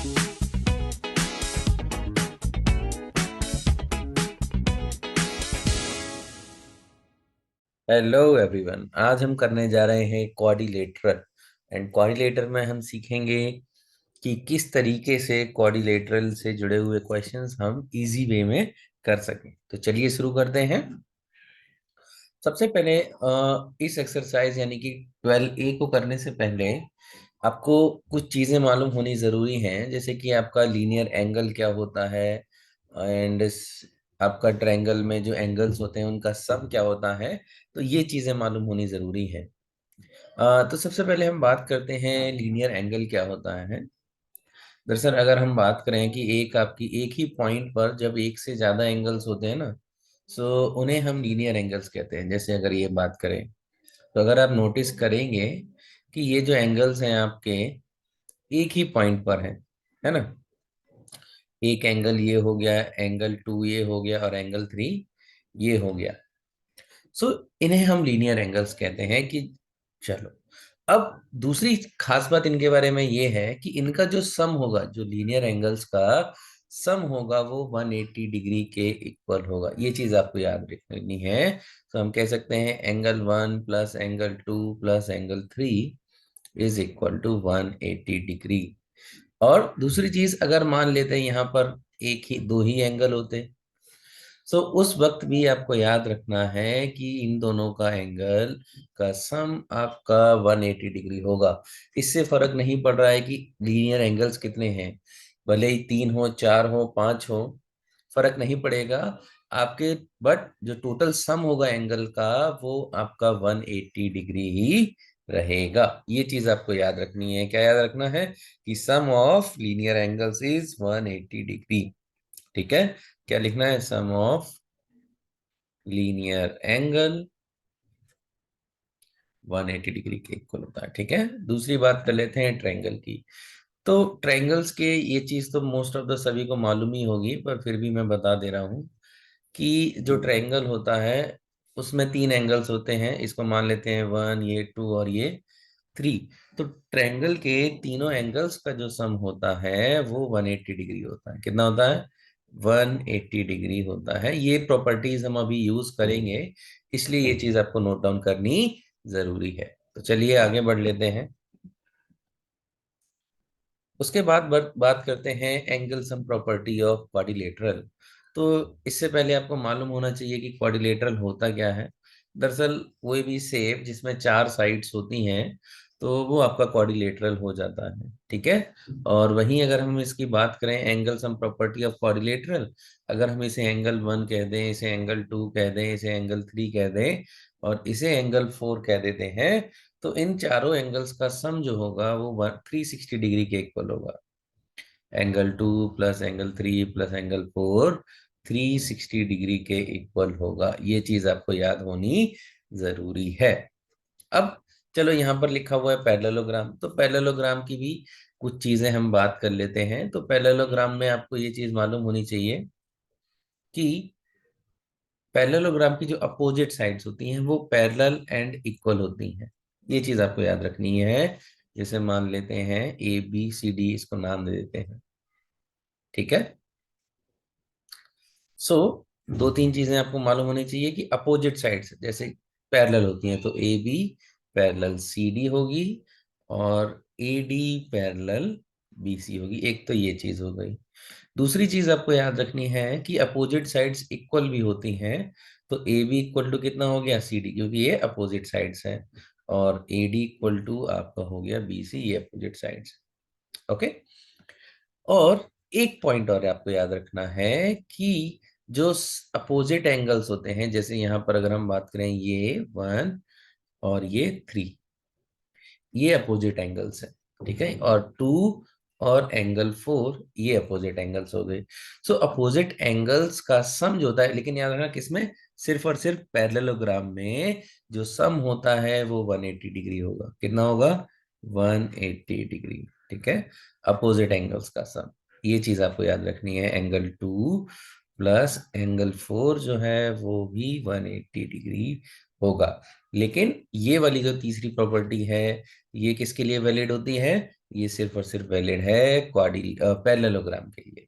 Hello everyone, आज हम करने जा रहे हैं क्वाड्रिलेटरल। एंड क्वाड्रिलेटरल में हम सीखेंगे कि किस तरीके से क्वाड्रिलेटरल से जुड़े हुए क्वेश्चंस हम इजी वे में कर सकें। तो चलिए शुरू करते हैं। सबसे पहले इस एक्सरसाइज यानी कि 12A को करने से पहले आपको कुछ चीजें मालूम होनी जरूरी हैं, जैसे कि आपका लीनियर एंगल क्या होता है एंड आपका ट्रायंगल में जो एंगल्स होते हैं उनका सम क्या होता है। तो ये चीजें मालूम होनी जरूरी है। तो सबसे पहले हम बात करते हैं लीनियर एंगल क्या होता है। दरअसल अगर हम बात करें कि एक ही पॉइंट पर जब एक से ज्यादा एंगल्स होते हैं ना, सो उन्हें हम लीनियर एंगल्स कहते हैं। जैसे अगर ये बात करें तो अगर आप नोटिस करेंगे कि ये जो एंगल्स हैं आपके एक ही पॉइंट पर है ना। एक एंगल ये हो गया, एंगल 2 ये हो गया और एंगल 3 ये हो गया। सो इन्हें हम लीनियर एंगल्स कहते हैं कि चलो, अब दूसरी खास बात इनके बारे में ये है कि इनका जो सम होगा, जो लीनियर एंगल्स का सम होगा वो 180 डिग्री के इक्वल होगा। ये चीज आपको याद रखनी है। तो हम कह सकते हैं angle 1 plus angle 2 plus angle 3 is equal to 180 degree. और दूसरी चीज, अगर मान लेते हैं यहाँ पर एक ही दो ही एंगल होते, सो उस वक्त भी आपको याद रखना है कि इन दोनों का एंगल का सम आपका 180 डिग्री होगा। इससे फर्क नहीं पड़ रहा है कि लीनियर एंगल्स कितने हैं, भले ही 3 हो, 4 हो, 5 हो, फर्क नहीं पड़ेगा आपके। बट जो टोटल सम होगा एंगल का वो आपका 180 डिग्री ही रहेगा। ये चीज आपको याद रखनी है। क्या याद रखना है? कि sum of linear angles is 180 degree. ठीक है। क्या लिखना है? Sum of linear angle 180 degree के इक्वल होता है। ठीक है। दूसरी बात कर लेते हैं ट्रायंगल की। तो ट्रायंगल्स के ये चीज तो मोस्ट ऑफ द सभी को मालूम ही होगी, पर फिर भी मैं बता दे रहा हूँ कि जो ट्रायंगल होता है उसमें 3 एंगल्स होते हैं। इसको मान लेते हैं 1, ये 2 और ये 3। तो ट्रायंगल के तीनों एंगल्स का जो सम होता है वो 180 डिग्री होता है। कितना होता है? 180 डिग्री होता है। ये प्रॉपर्टीज हम अभी यूज करेंगे, इसलिए ये चीज आपको नोट डाउन करनी जरूरी है। तो चलिए आगे बढ़ लेते हैं। उसके बाद बात करते हैं angle sum property of quadrilateral. तो इससे पहले आपको मालूम होना चाहिए कि क्वाड्रिलेटरल होता क्या है। दरअसल कोई भी शेप जिसमें 4 साइड्स होती हैं तो वो आपका क्वाड्रिलेटरल हो जाता है। ठीक है। और वहीं अगर हम इसकी बात करें angle sum property of quadrilateral, अगर हम इसे एंगल 1 कह दें, इसे एंगल 2 कह दें, इसे एंगल 3 कह दें और इसे एंगल 4 कह देते हैं, तो इन चारों एंगल्स का सम जो होगा वो 360 डिग्री के इक्वल होगा। Angle 2 plus angle 3 plus angle 4 360 degree के इक्वल होगा। ये चीज आपको याद होनी जरूरी है। अब चलो, यहाँ पर लिखा हुआ है पैरेललोग्राम। तो पैरेललोग्राम की भी कुछ चीजें हम बात कर लेते हैं। तो पैरेललोग्राम में आपको ये चीज मालूम होनी चाहिए कि पैरेललोग्राम की जो अपोजिट साइड्स होती हैं वो पैरेलल एंड इक्वल होती हैं। ये चीज आपको याद रखनी है। जैसे मान लेते हैं ABCD, इसको नाम दे देते हैं। ठीक है। सो दो तीन चीजें आपको मालूम होनी चाहिए कि अपोजिट साइड्स जैसे पैरेलल होती हैं तो AB पैरेलल CD होगी और AD पैरेलल BC होगी। एक तो ये चीज हो गई। दूसरी चीज आपको याद रखनी है कि अपोजिट साइड्स इक्वल भी होती हैं। तो AB इक्वल टू कितना हो गया? CD, क्योंकि ये अपोजिट साइड्स है। और AD इक्वल टू आपका हो गया BC, ये अपोजिट साइड्स। ओके। और एक पॉइंट और आपको याद रखना है कि जो अपोजिट एंगल्स होते हैं, जैसे यहां पर अगर हम बात करें ये 1 और ये 3, ये अपोजिट एंगल्स है। ठीक है। और 2 और एंगल 4 ये अपोजिट एंगल्स हो गए। सो अपोजिट एंगल्स का सम जो होता है, लेकिन याद रखना किसमें? सिर्फ और सिर्फ पैरेललोग्राम में जो सम होता है वो 180 डिग्री होगा। कितना होगा? 180 डिग्री। ठीक है। अपोजिट एंगल्स का सम, ये चीज आपको याद रखनी है। एंगल 2 प्लस एंगल 4 जो है वो भी 180 डिग्री होगा। लेकिन ये वाली जो तीसरी प्रॉपर्टी है, ये किसके लिए वैलिड होती है? ये सिर्फ और सिर्फ वैलिड है पैरेललोग्राम के लिए।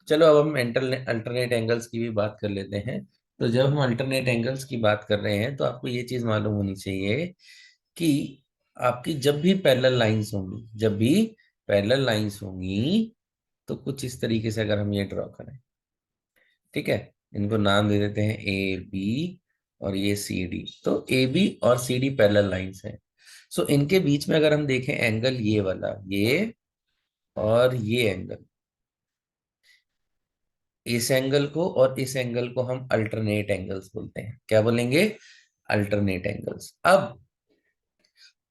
चलो अब हम अल्टरनेट एंगल्स की भी बात कर लेते हैं। तो जब हम अल्टरनेट एंगल्स की बात कर रहे हैं तो आपको ये चीज मालूम होनी चाहिए कि आपकी जब भी पैरेलल लाइंस होंगी, जब भी पैरेलल लाइंस होंगी, तो कुछ इस तरीके से अगर हम ये ड्रॉ करें, ठीक है, इनको नाम दे देते हैं ए बी और ये सी डी। तो ए बी और सी डी पैरेलल लाइंस हैं। सो इनके बीच में अगर हम देखें एंगल ये वाला, ये और ये एंगल, इस एंगल को और इस एंगल को हम अल्टरनेट एंगल्स बोलते हैं। क्या बोलेंगे? Alternate angles. अब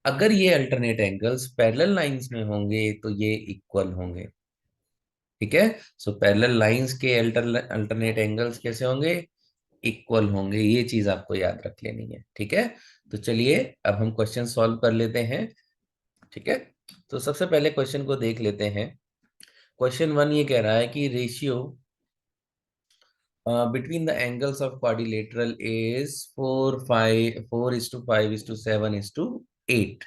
अगर ये अल्टरनेट एंगल्स पैरेलल लाइंस में होंगे तो ये इक्वल होंगे, ठीक है। सो पैरेलल लाइंस के अल्टरनेट एंगल्स कैसे होंगे? इक्वल होंगे। ये चीज आपको याद रख लेनी है, ठीक है। तो चलिए अब हम क्वेश्चन सॉल्व कर लेते हैं, ठीक है। तो सबसे पहले क्वेश्चन को देख लेते हैं। क्वेश्चन वन ये कह रहा है कि ratio between the angles of quadrilateral is 4:5 4:5:7:8.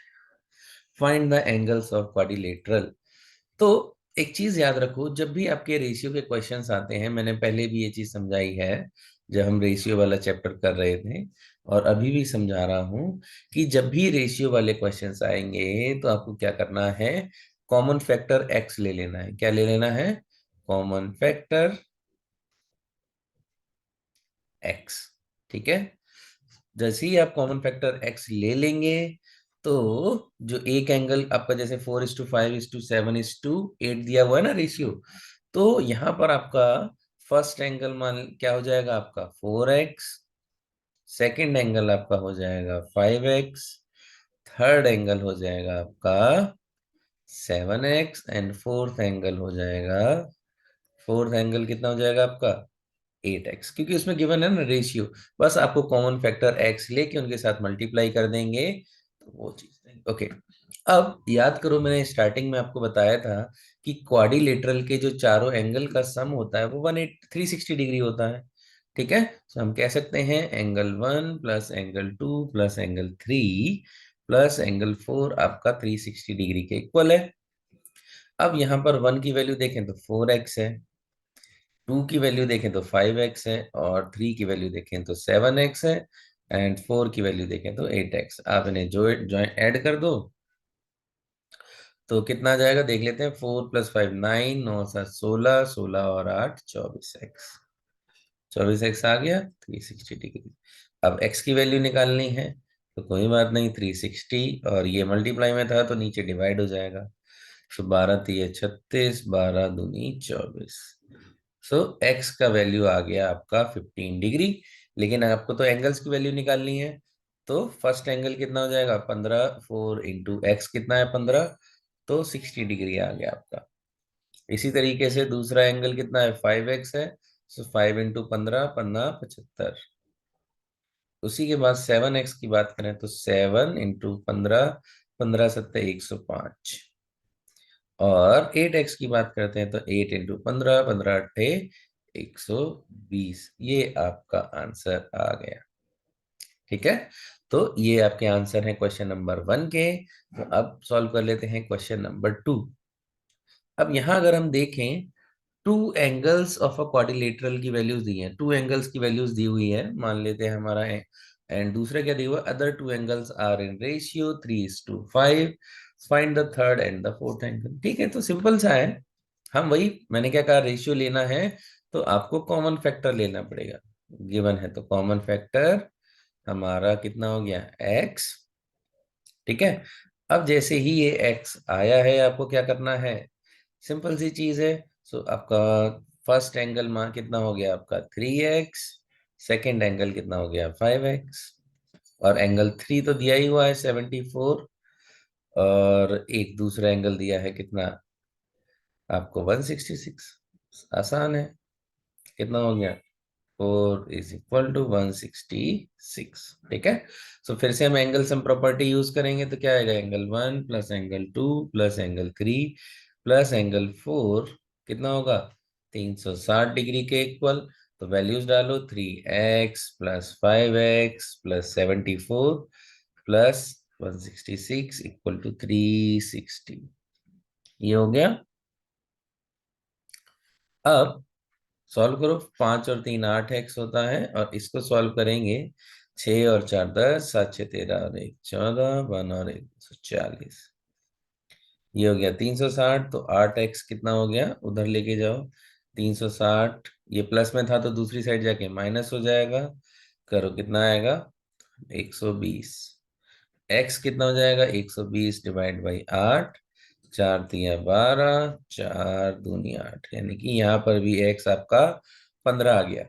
Find the angles of quadrilateral. तो एक चीज याद रखो, जब भी आपके रेशियो के क्वेश्चंस आते हैं, मैंने पहले भी ये चीज समझाई है जब हम रेशियो वाला चैप्टर कर रहे थे, और अभी भी समझा रहा हूं कि जब भी रेशियो वाले क्वेश्चंस आएंगे तो आपको क्या करना है? कॉमन फैक्टर एक्स ले लेना है। क्या ले लेना है? कॉमन फैक्टर एक्स, ठीक है। जैसे ही आप कॉमन फैक्टर एक्स ले लेंगे तो जो एक एंगल आपका जैसे 4:5:7:8 दिया हुआ है ना रेशियो, तो यहां पर आपका फर्स्ट एंगल मान क्या हो जाएगा? आपका 4x, सेकेंड एंगल आपका हो जाएगा 5x, थर्ड एंगल हो जाएगा आपका 7x, एंड फोर्थ एंगल हो जाएगा, फोर्थ एंगल कितना हो जाएगा आपका? 8x, क्योंकि उसमें गिवन है ना रेशियो। बस आपको कॉमन फैक्टर x लेके उनके साथ मल्टीप्लाई कर देंगे तो वो चीज देंगे। ओके, अब याद करो मैंने स्टार्टिंग में आपको बताया था कि क्वाड्रिलेटरल के जो चारों एंगल का सम होता है वो 360 डिग्री होता है, ठीक है। तो हम कह सकते हैं angle 1 plus angle 2 plus angle 3 plus angle 4 आपका 360 डिग्री के इक्वल है। अब यहाँ पर 1 की वैल्यू देखें तो 4x है, 2 की वैल्यू देखें तो 5x है, और 3 की वैल्यू देखें तो 7x है, एंड 4 की वैल्यू देखें तो 8x। आप इन्हें जो ऐड कर दो तो कितना आ जाएगा देख लेते हैं। 4 + 5 9, 9 × 7 16, 16 और 8 24x, 24x आ गया 360 डिग्री। अब x की वैल्यू निकालनी है तो कोई बात नहीं, 360 और ये मल्टीप्लाई में था तो नीचे डिवाइड हो जाएगा। तो 12×3 = 36, 12×2 = 24। सो x का वैल्यू आ गया आपका 15 डिग्री। लेकिन आपको तो एंगल्स की वैल्यू निकालनी है, तो फर्स्ट एंगल कितना हो जाएगा? 15, 4 × x कितना है? 15, तो 60 डिग्री आ गया आपका। इसी तरीके से दूसरा एंगल कितना है? 5x है, सो 5 × 15, 15 75। उसी के बाद 7x की बात करें तो 7 × 15, 15 × 7 105। और 8x की बात करते हैं तो 8 × 15, 15 × 8 120। ये आपका आंसर आ गया, ठीक है। तो ये आपके आंसर है क्वेश्चन नंबर 1 के। तो अब सॉल्व कर लेते हैं क्वेश्चन नंबर 2। अब यहां अगर हम देखें, to angles of a quadrilateral की वैल्यूज दी हैं, टू एंगल्स की वैल्यूज दी हुई है, मान लेते हैं हमारा है। एंड दूसरा क्या दिया हुआ? Other two angles are in ratio 3:5। Find the third and the fourth angle. ठीक है, तो सिंपल सा है। हम वही मैंने क्या कहा, रेशियो लेना है तो आपको कॉमन फैक्टर लेना पड़ेगा। गिवन है तो कॉमन फैक्टर हमारा कितना हो गया? x, ठीक है। अब जैसे ही ये x आया है, आपको क्या करना है? सिंपल सी चीज है। सो आपका फर्स्ट एंगल मान कितना हो गया आपका? 3x, सेकेंड एंगल कितना हो गया? 5x, और एंगल 3 तो दिया ही हुआ है 74, और एक दूसरा एंगल दिया है कितना आपको? 166। आसान है। कितना हो गया? 4 = 166, ठीक है। सो फिर से हम एंगल सम प्रॉपर्टी यूज करेंगे तो क्या आएगा? Angle 1 plus angle 2 plus angle 3 plus angle 4 कितना होगा? 360 डिग्री के इक्वल। तो वैल्यूज डालो, 3x plus 5x plus 74 plus 166 equal to 360। ये हो गया। अब सॉल्व करो, 5 और 3 8x होता है, और इसको सॉल्व करेंगे, 6 और 4 10, 7 6 13 और 1 14, 1 और 1 40। ये हो गया 360। तो 8x कितना हो गया, उधर लेके जाओ, 360, ये प्लस में था तो दूसरी साइड जाके माइनस हो जाएगा, करो कितना आएगा, 120। x कितना हो जाएगा, 120 डिवाइड बाई 8, 4 तिया 12, 4 दूनी 8, यानी कि यहाँ पर भी x आपका 15 आ गया।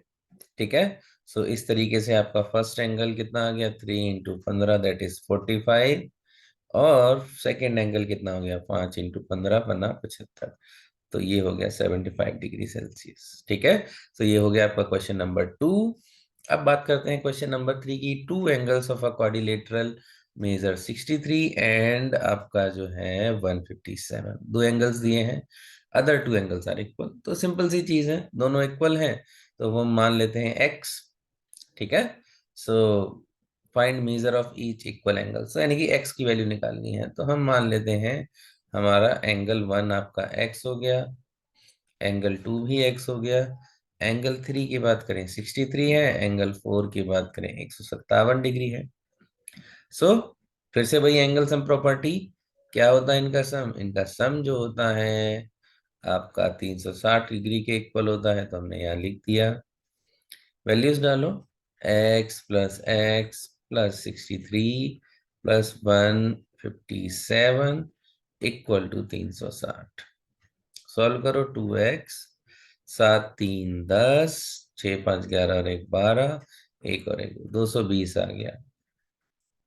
ठीक है। सो इस तरीके से आपका फर्स्ट एंगल कितना आ गया, 3 × 15 दैट इज 45, और सेकेंड एंगल कितना हो गया, 5 × 15 बना 75। तो ये हो गया 75 डिग्री सेल्सियस। ठीक है। तो ये हो गया आपका क्वेश्चन नंबर 2। अब बात करते हैं क्वेश्चन नंबर 3 की। Two angles of a quadrilateral measure 63 and आपका जो है 157। दो एंगल्स दिए हैं, other two angles are equal. तो सिंपल सी चीज है, दोनों इक्वल हैं, तो वो मान लेते हैं x। ठीक है। So find measure of each equal angle, so यानी कि x की वैल्यू निकालनी है, तो हम मान लेते हैं हमारा एंगल 1 आपका x हो गया, एंगल 2 भी x हो गया, एंगल 3 की बात करें 63 है, एंगल 4 की बात करें 157 डिग्री है। सो फिर से वही एंगल सम प्रॉपर्टी, क्या होता है इनका सम, इनका सम जो होता है आपका 360 डिग्री के इक्वल होता है, तो हमने यहाँ लिख दिया। वैल्यूज डालो, x plus 63 plus 157 equal to 360। Solve करो, 2x, 7 3 10, 6 5 11 और 1 12, 1 और 1 220 आ गया।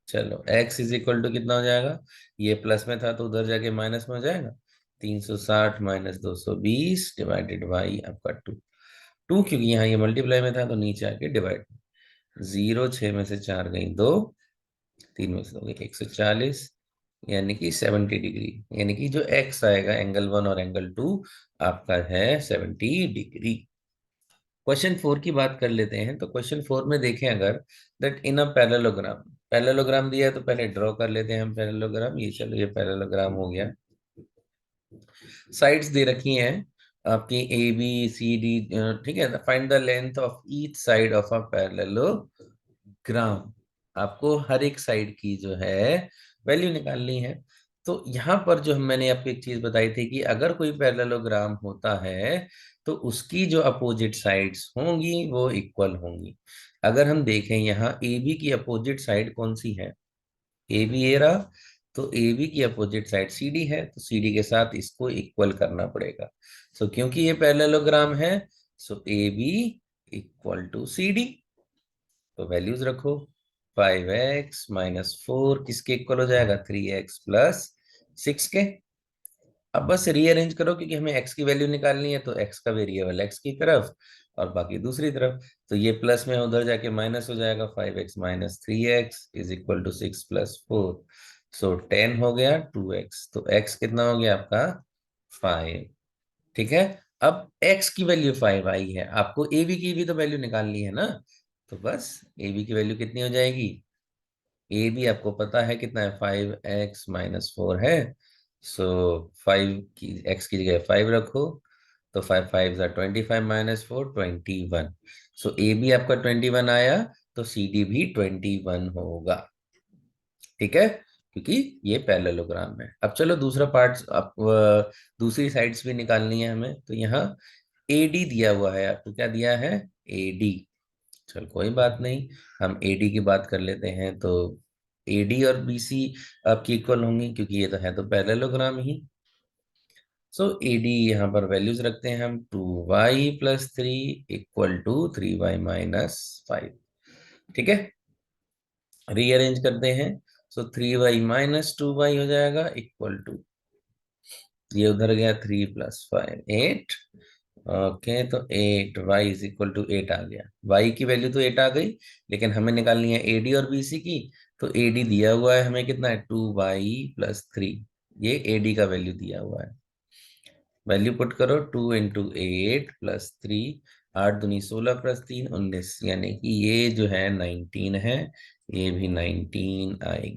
चलो x इज इक्वल टू कितना हो जाएगा, ये प्लस में था तो उधर जाके माइनस में हो जाएगा, 360 माइनस 220 डिवाइडेड बाई आपका 2। क्योंकि यहाँ ये मल्टीप्लाई में था तो नीचे आके डिवाइड। 0 6 में से 4 गई 2, 3 में से 2 गई 140, यानी कि 70 डिग्री, यानी कि जो x आएगा एंगल 1 और एंगल 2 आपका है 70 डिग्री। क्वेश्चन 4 की बात कर लेते हैं। तो क्वेश्चन 4 में देखें अगर, that in a parallelogram, parallelogram दिया है तो पहले ड्रॉ कर लेते हैं हम पैरेललोग्राम। ये चलो, ये पैरेललोग्राम हो गया। साइड्स दे रखी हैं आपकी ए बी सी डी। ठीक है। Find the length of each side of a parallelogram. आपको हर एक साइड की जो है वैल्यू निकालनी है। तो यहाँ पर जो मैंने आपको एक चीज बताई थी कि अगर कोई पैरेललोग्राम होता है तो उसकी जो अपोजिट साइड्स होंगी वो इक्वल होंगी। अगर हम देखें यहाँ ए बी की अपोजिट साइड कौन सी है, ए बी ए रहा, तो ए बी की अपोजिट साइड सी डी है, तो सी डी के साथ इसको इक्वल करना पड़ेगा। सो क्योंकि ये पैरेललोग्राम है, so A B equal to C D. तो वैल्यूज रखो, 5x - 4 किसके इक्वल हो जाएगा, 3x प्लस 6 के। अब बस रीअरेंज करो, क्योंकि हमें x की वैल्यू निकालनी है, तो x का वेरिएबल x की तरफ और बाकी दूसरी तरफ। तो ये प्लस में उधर जाके माइनस हो जाएगा, 5x - 3x is equal to 6 + 4, सो 10 हो गया 2x। तो x कितना हो गया आपका 5। ठीक है। अब x की वैल्यू 5 आई है, आपको ए बी की भी तो वैल्यू निकालनी है ना। तो बस ए बी की वैल्यू कितनी हो जाएगी, ए बी आपको पता है कितना है, 5x - 4 है। सो 5 की x की जगह 5 रखो, तो 5 5 = 25 - 4 21। सो ए बी आपका 21 आया, तो सी डी भी 21 होगा। ठीक है, क्योंकि ये पैरेललोग्राम है। अब चलो दूसरा पार्ट, अब दूसरी साइड्स भी निकालनी है हमें। तो यहाँ AD दिया हुआ है, आपको क्या दिया है, AD। चल कोई बात नहीं, हम AD की बात कर लेते हैं। तो AD और BC आपकी इक्वल होंगी, क्योंकि ये तो है तो पैरेललोग्राम ही। सो AD यहाँ पर वैल्यूज रखते हैं हम, 2y + 3 इक्वल टू 3y - 5। ठीक है, रीअरेंज करते हैं। सो 3y - 2y हो जाएगा इक्वल टू, ये उधर गया 3 + 5 8। ओके, तो 8y इज इक्वल टू 8 आ गया। y की वैल्यू तो 8 आ गई, लेकिन हमें निकालनी है AD और BC की। तो AD दिया हुआ है हमें कितना है, 2y + 3, ये AD का वैल्यू दिया हुआ है। वैल्यू पुट करो, 2 × 8 + 3 8 दूनी 16 प्लस 3 19, यानी कि ये जो है 19 है, ये भी 19 आएगी।